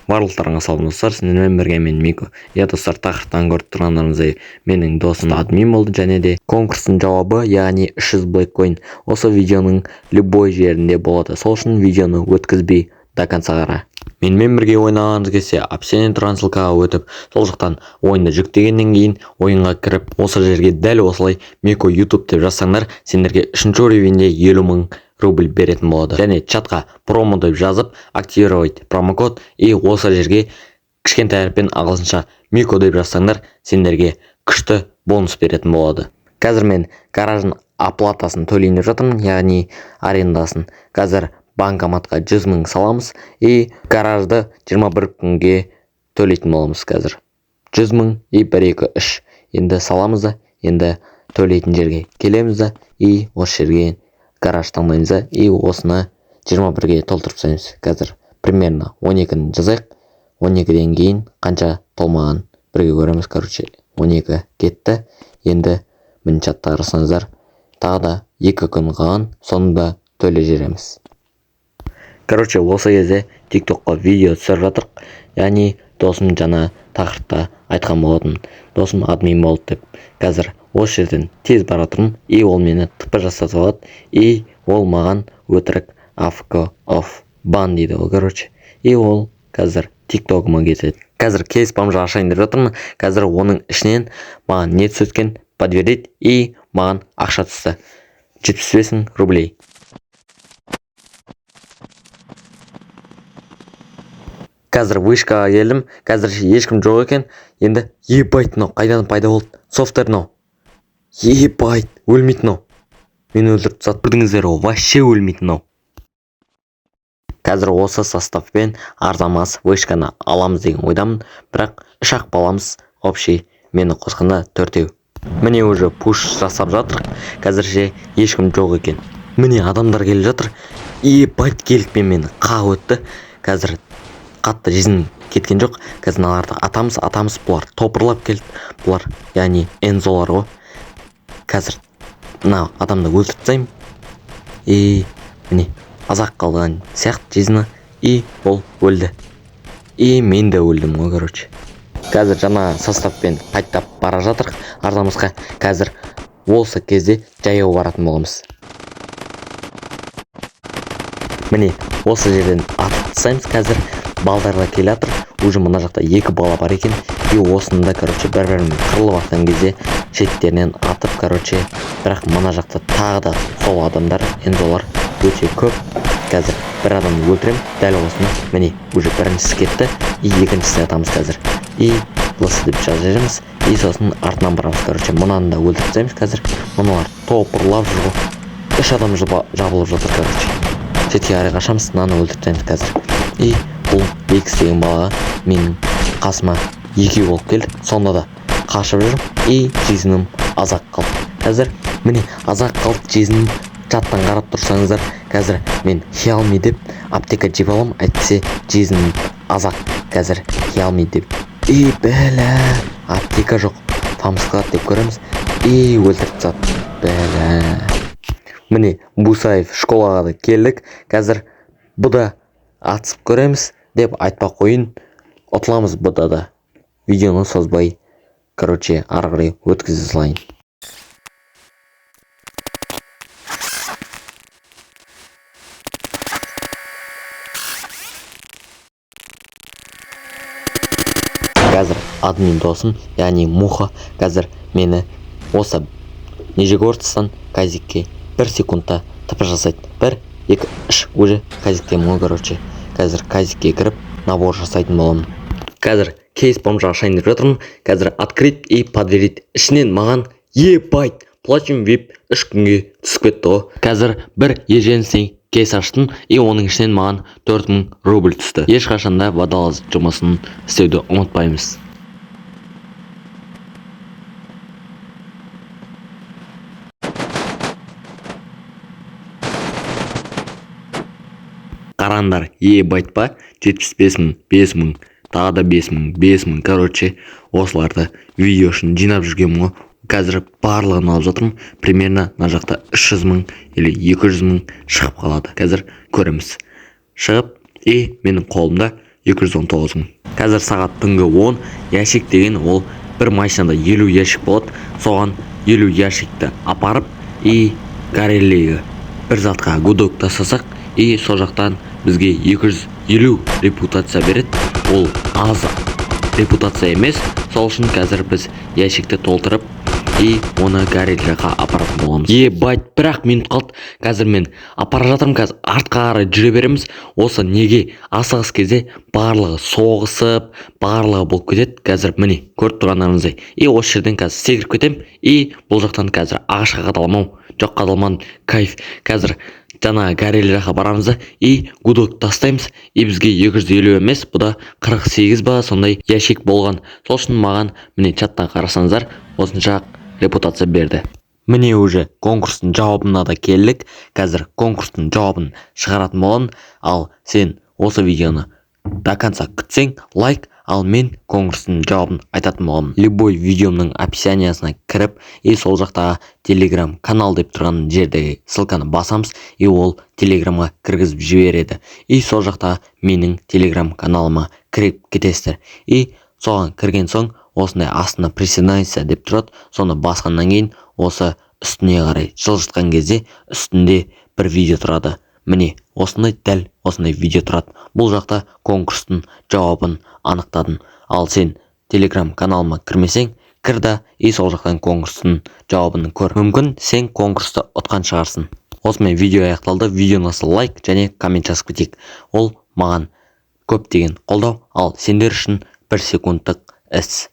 Барлықтарыңа салам достар, сіздермен бірге мен Мико. Достар, тақырыптан көріп тұрғандарыңыздай менің досым админ болды, және де конкурстың жауабы, яғни 300 Blackcoin осы видеоның любой жерінде болады. Сол үшін видеоны өткізбей до конца қара. Менімен бірге ойнағаныңыз келсе, описание тұрған ссылкаға өтіп, сол жақтан ойынды жүктегеннен кейін ойынға кіріп, осы жерге дәл осылай Мико YouTube деп жазсаңдар, сендерге 3-ші уровеньде 50 000 рубль беретін болады. Және чатқа промо деп жазып, активировать промокод и осы жерге кішкентай әріппен ағылшынша Мико деп жазсаңдар, сендерге күшті бонус беретін болады. Қазір мен гараждың оплатасын төлейін деп жатырмын, яғни арендасын. Қазір банкоматқа 100 000 саламыз и гаражды 21 күнге төлейтін боламыз. Қазір 100 000 и 1, 2, 3 енді саламыз да, енді төлейтін жерге келеміз да и осы жерге гараж таңдаймыз да и осыны 21-ге толтырып тастаймыз. Қазір примерно 12-ні жазайық. 12-ден кейін қанша толмаған бірге көреміз. 12 кетті. Енді міне чатта қарасаңыздар, тағы да 2 күн қалған, соңында төле жереміз. Осы кезде TikTokқа видео түсіріп жатырық. Яғни досым жаңа тақырыпта айтқан болатын. Досым админ болды деп. Қазір осы жерден тез бара тұрмын и ол мені тп жасатып алады и ол маған өтірік AFK off ban дейді ол. И ол қазір TikTok'ыма кетеді. Қазір кейс бомжа ашайын деп жатырмын. Қазір оның ішінен маған не түскен подтвердить и маған ақша түсті. 75 000 рублей. Қазір вышкаға келдім. Қазір ешкім жоқ екен. Енді ебайт мынау қайдан пайда болды? Софтер мынау. Ебайт, өлмейді мынау. Мен өлтіріп тастады. Көрдіңіздер, ол вообще өлмейді мынау. Қазір осы составпен арзамас вышканы аламыз деген ойдамын. Бірақ 3-ақ баламыз общий мені қосқанда 4-еу. Міне уже пуш жасап жатыр. Қазірше ешкім жоқ екен. Міне адамдар келіп жатыр. Ебайт келікпен мені қағып өтті. Қазір қатты жизнь кеткен жоқ. Қазір мыналарды атамыз, бұлар топырлап келді. Бұлар, яғни энзолар ғой. Қазір мына адамды өлтіріп тастаймын. И міне азақ қалған сияқты жизні. И ол өлді. И мен де өлдім ғой, Қазір жаңа составпен қайтап бара жатырық арзамызға. Қазір осы кезде жаяу баратын боламыз. Міне осы жерден атып тастаймыз. Қазір балдарға келе жатыр. Уже мына жақта 2 бала бар екен. И осында, бір-бірімен қырылып жатқан кезде шеттерінен атып, бірақ мына жақта тағы да сол адамдар, энзолар өте көп. Қазір бір адамды өлтірем. Дәл осыны. Міне уже біріншісі кетті. И екіншісін атамыз қазір. И лысы деп жазып жібереміз. И сосын артынан барамыз. Мұнаны да өлтіріп тастаймыз қазір. Мұналар топырлап жүр ғой. 3 адам жабылып жатыр. Шетке қарай қашамыз, мынаны өлтіріп тастаймыз қазір. И бұл X деген балаға менің қасыма 2 болып келді. Сонда да қашып жүріп, и жизнім азақ қалды. Қазір міне азақ қалды жизнім. Чаттан қарап тұрсаңыздар, қазір мен Xiaomi деп аптека жеп алам, әйтпесе жизнім азақ. Қазір Xiaomi деп. И бәлә, аптека жоқ. Фамсклад деп көреміз. И өлтіріп тастады. Бәлә. Міне Бусаев школаға да келдік. Қазір бұда атысып көреміз деп айтпақ қойын. Ұтыламыз бұда да. Видеоны созбай, ары қарай өткізе салайын. Қазір админ досым, яғни Муха, қазір мені осы Нижегородстан казикке 1 секундта тп жасайды. 1, 2, 3 уже казиктен ғой, Қазір казикке кіріп набор жасайтын боламын. Қазір кейс бомжа ашайын деп жатырмын. Қазір открыть и подтвердить. Ішінен маған ебайт платим VIP 3 күнге түсіп кетті ғой. Қазір бір еженсен кейс аштым и оның ішінен маған 4 000 рубль түсті. Ешқашанда водолаз жұмысын істеуді ұмытпаймыз. Қарандар, ебайт па? 75 000, 5 000, тағы да 5 000, 5 000. Осыларды видео үшін жинап жүргем ғой. Қазір барлығын алып жатырмын. Примерно на жақта 300 000 или 200 000 шығып қалады. Қазір көреміз. Шығып, менің қолымда 219 мың. Қазір сағат түнгі 10, ящик деген ол бір машинада 50 ящик болады. Соған 50 ящикті апарып, Карелияға бір затқа гудок тастасақ, сол жақтан бізге 250 репутация береді. Ол аз репутация емес. Сол үшін қазір біз ящикті толтырып, оны Карелияға апаратын боламыз. Байт, бірақ минут қалды. Қазір мен апара жатырмын. Қазір артқа қарай жүре береміз. Осы неге асығыс кезде барлығы соғысып, барлығы болып кетеді. Қазір міне көріп тұрғандарыңыздай. Осы жерден қазір секіріп кетем. Бұл жақтан қазір ағашқа қадалмау. Жоқ, қадалман, кайф. Қазір жаңа Карелияға барамыз да, гудок тастаймыз. Бізге 250 емес, бұда 48 ба сондай ящик болған. Сол үшін маған міне чаттан қарасаңыздар, осынша репутация берді. Міне уже конкурстың жауабына да келдік. Қазір конкурстың жауабын шығаратын болам. Ал сен осы видеоны до конца күтсең, лайк, ал мен конкурстың жауабын айтатын болам. Любой видеомның описаниясына кіріп, сол жақтағы телеграм канал деп тұрған жердегі ссылканы басамыз, ол телеграмға кіргізіп жібереді. Сол жақтағы менің телеграм каналыма кіріп кетесіздер. Соған кірген соң, осындай астына присоединяйся деп тұрады. Соны басқаннан кейін, осы үстіне қарай жылжытқан кезде үстінде бір видео тұрады. Міне, осындай дәл осындай видео тұрады. Бұл жақта конкурстың жауабын анықтадым. Ал сен телеграм каналыма кірмесең, кір да, сол жақтан конкурстың жауабын көр. Мүмкін сен конкурсты ұтқан шығарсың. Осымен видео аяқталды. Видеоңызға лайк және коммент жазып кетейік. Ол маған көптеген қолдау, ал сендер үшін 1 секундтық іс.